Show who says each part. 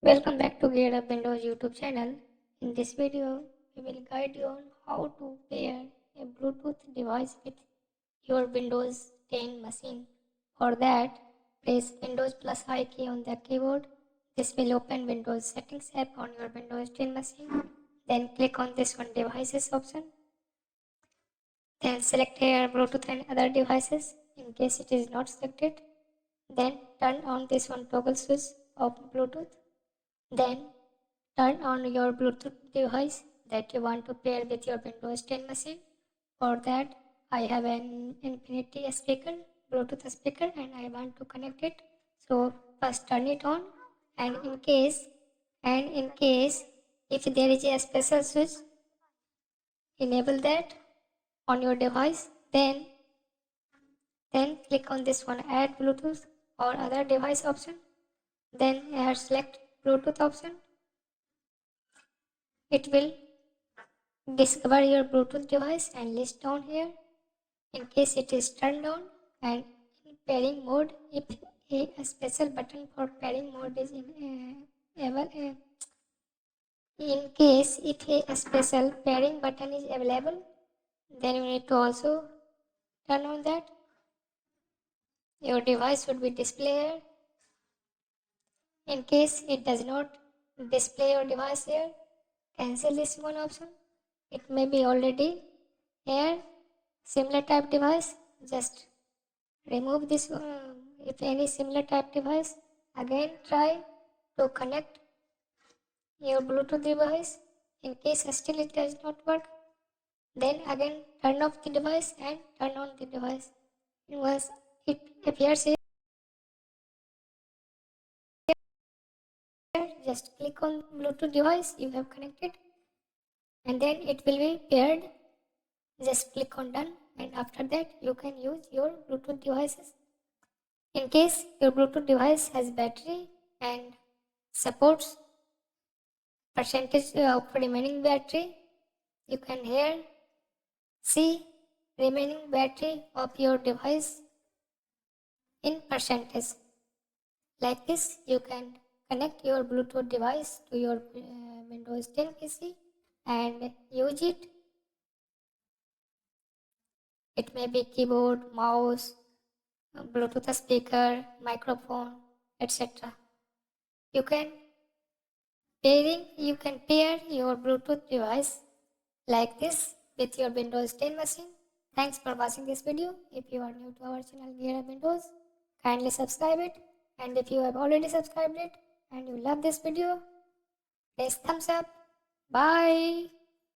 Speaker 1: Welcome back to Gear Up Windows YouTube channel. In this video, we will guide you on how to pair a Bluetooth device with your Windows 10 machine. For that, press Windows plus I key on the keyboard. This will open Windows Settings app on your Windows 10 machine. Then click on this one Devices option. Then select here Bluetooth and other devices in case it is not selected. Then turn on this one toggle switch of Bluetooth. Then turn on your Bluetooth device that you want to pair with your Windows 10 machine. For that, I have an Infinity speaker, Bluetooth speaker, and I want to connect it. So first turn it on, and in case if there is a special switch, enable that on your device. Then click on this one Add Bluetooth or other device option. Then here select Bluetooth option. It will discover your Bluetooth device and list down here in case it is turned on, and in pairing mode if a special button for pairing mode is in case if a special pairing button is available, then you need to also turn on that. Your device would be displayed. In case it does not display your device here, cancel this one option. It may be already here similar type device. Just remove this if any similar type device. Again try to connect your Bluetooth device. In case still it does not work, then again turn off the device and turn on the device. Once it appears here, just click on Bluetooth device you have connected, and then it will be paired. Just click on done, and after that you can use your Bluetooth devices. In case your Bluetooth device has battery and supports percentage of remaining battery, you can here see remaining battery of your device in percentage. Like this, you can connect your Bluetooth device to your Windows 10 PC and use it. It may be keyboard, mouse, Bluetooth speaker, microphone, etc. You can pair your Bluetooth device like this with your Windows 10 machine. Thanks for watching this video. If you are new to our channel Gear Up Windows, kindly subscribe it. And if you have already subscribed it and you love this video, press thumbs up. Bye.